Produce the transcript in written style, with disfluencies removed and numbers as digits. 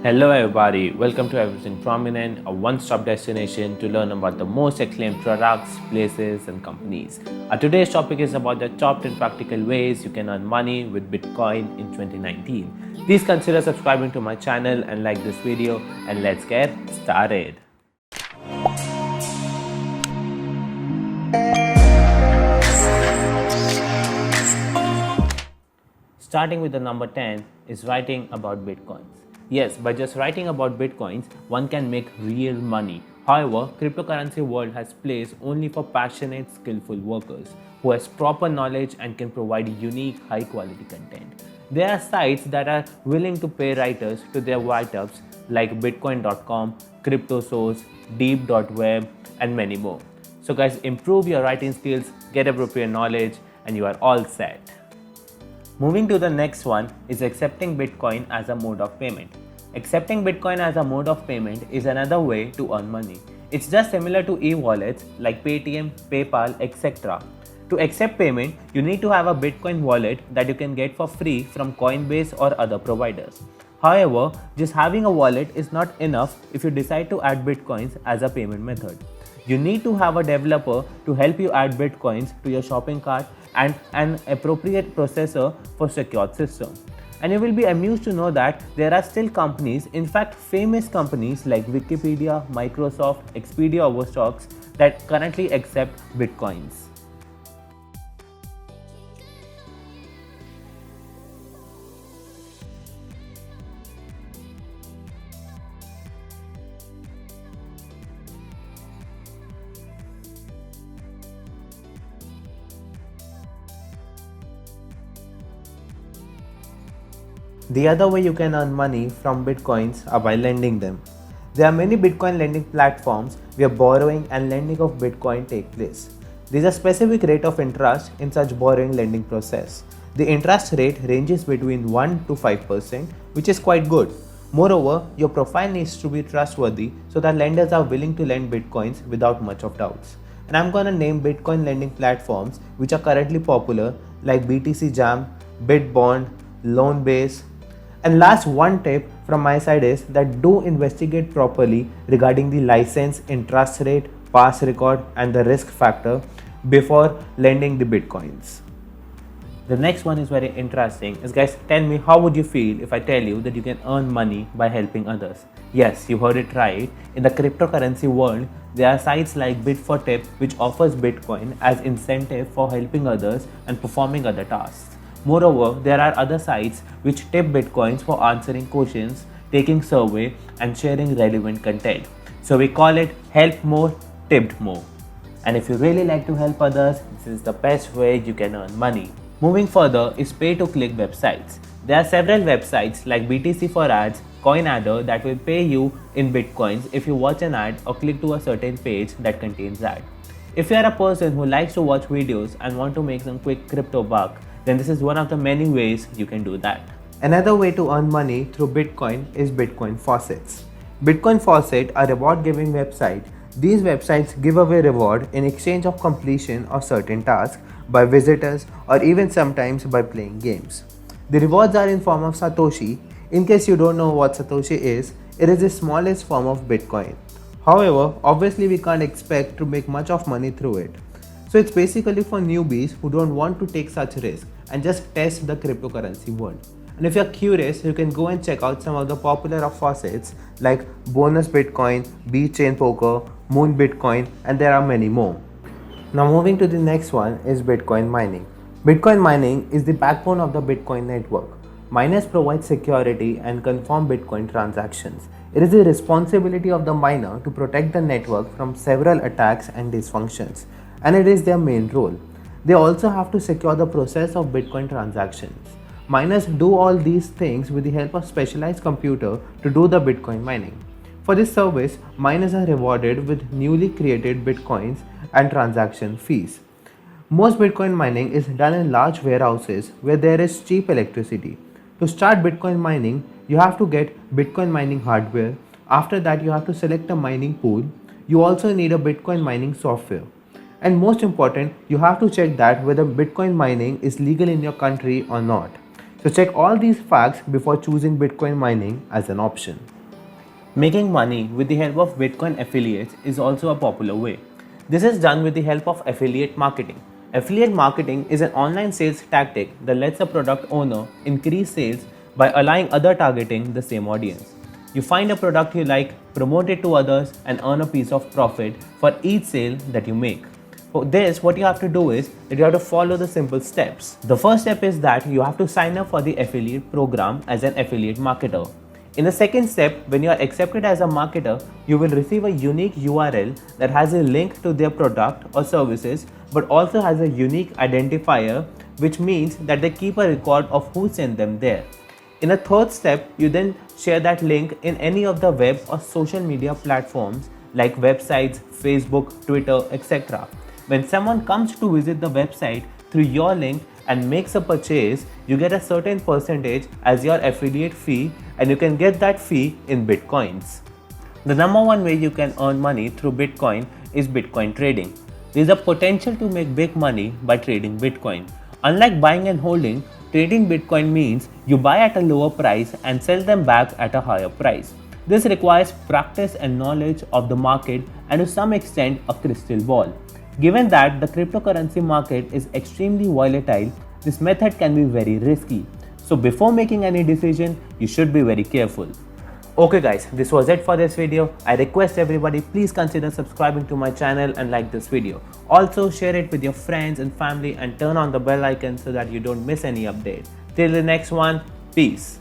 Hello everybody, welcome to Everything Prominent, a one-stop destination to learn about the most acclaimed products, places and companies. Today's topic is about the top 10 practical ways you can earn money with Bitcoin in 2019. Please consider subscribing to my channel and like this video, and let's get started. Starting with the number 10 is writing about Bitcoins. Yes, by just writing about Bitcoins, one can make real money. However, cryptocurrency world has place only for passionate, skillful workers who has proper knowledge and can provide unique, high-quality content. There are sites that are willing to pay writers to their write-ups like bitcoin.com, cryptosource, deep.web and many more. So guys, improve your writing skills, get appropriate knowledge and you are all set. Moving to the next one is accepting Bitcoin as a mode of payment. Accepting Bitcoin as a mode of payment is another way to earn money. It's just similar to e-wallets like Paytm, PayPal, etc. To accept payment, you need to have a Bitcoin wallet that you can get for free from Coinbase or other providers. However, just having a wallet is not enough if you decide to add Bitcoins as a payment method. You need to have a developer to help you add Bitcoins to your shopping cart and an appropriate processor for secured system. And you will be amused to know that there are still companies, in fact famous companies like Wikipedia, Microsoft, Expedia Overstocks that currently accept Bitcoins. The other way you can earn money from Bitcoins are by lending them. There are many Bitcoin lending platforms where borrowing and lending of Bitcoin take place. There is a specific rate of interest in such borrowing lending process. The interest rate ranges between 1 to 5%, which is quite good. Moreover, your profile needs to be trustworthy so that lenders are willing to lend Bitcoins without much of doubts. And I'm gonna name Bitcoin lending platforms which are currently popular like BTC Jam, Bitbond, Loanbase. And last one tip from my side is that do investigate properly regarding the license, interest rate, pass record and the risk factor before lending the Bitcoins. The next one is very interesting. Guys, tell me, how would you feel if I tell you that you can earn money by helping others? Yes, you heard it right. In the cryptocurrency world, there are sites like Bit4Tip which offers Bitcoin as incentive for helping others and performing other tasks. Moreover, there are other sites which tip Bitcoins for answering questions, taking survey and sharing relevant content. So we call it help more, tipped more. And if you really like to help others, this is the best way you can earn money. Moving further is pay-to-click websites. There are several websites like BTC for ads, CoinAdder that will pay you in Bitcoins if you watch an ad or click to a certain page that contains ad. If you are a person who likes to watch videos and want to make some quick crypto buck, then this is one of the many ways you can do that. Another way to earn money through Bitcoin is Bitcoin Faucets. Bitcoin Faucet are reward-giving website. These websites give away reward in exchange of completion of certain tasks by visitors or even sometimes by playing games. The rewards are in form of Satoshi. In case you don't know what Satoshi is, it is the smallest form of Bitcoin. However, obviously we can't expect to make much of money through it. So it's basically for newbies who don't want to take such risk and just test the cryptocurrency world. And if you're curious, you can go and check out some of the popular faucets like Bonus Bitcoin, B-Chain Poker, Moon Bitcoin, and there are many more. Now moving to the next one is Bitcoin mining. Bitcoin mining is the backbone of the Bitcoin network. Miners provide security and confirm Bitcoin transactions. It is the responsibility of the miner to protect the network from several attacks and dysfunctions, and it is their main role. They also have to secure the process of Bitcoin transactions. Miners do all these things with the help of specialized computer to do the Bitcoin mining. For this service, miners are rewarded with newly created Bitcoins and transaction fees. Most Bitcoin mining is done in large warehouses where there is cheap electricity. To start Bitcoin mining, you have to get Bitcoin mining hardware. After that, you have to select a mining pool. You also need a Bitcoin mining software. And most important, you have to check that whether Bitcoin mining is legal in your country or not. So check all these facts before choosing Bitcoin mining as an option. Making money with the help of Bitcoin affiliates is also a popular way. This is done with the help of affiliate marketing. Affiliate marketing is an online sales tactic that lets a product owner increase sales by allowing other targeting the same audience. You find a product you like, promote it to others, and earn a piece of profit for each sale that you make. For this, what you have to do is that you have to follow the simple steps. The first step is that you have to sign up for the affiliate program as an affiliate marketer. In the second step, when you are accepted as a marketer, you will receive a unique URL that has a link to their product or services, but also has a unique identifier, which means that they keep a record of who sent them there. In a third step, you then share that link in any of the web or social media platforms like websites, Facebook, Twitter, etc. When someone comes to visit the website through your link and makes a purchase, you get a certain percentage as your affiliate fee, and you can get that fee in Bitcoins. The number one way you can earn money through Bitcoin is Bitcoin trading. There is a potential to make big money by trading Bitcoin. Unlike buying and holding, trading Bitcoin means you buy at a lower price and sell them back at a higher price. This requires practice and knowledge of the market and to some extent a crystal ball. Given that the cryptocurrency market is extremely volatile, this method can be very risky. So before making any decision, you should be very careful. Okay guys, this was it for this video. I request everybody please consider subscribing to my channel and like this video. Also share it with your friends and family and turn on the bell icon so that you don't miss any update. Till the next one, peace.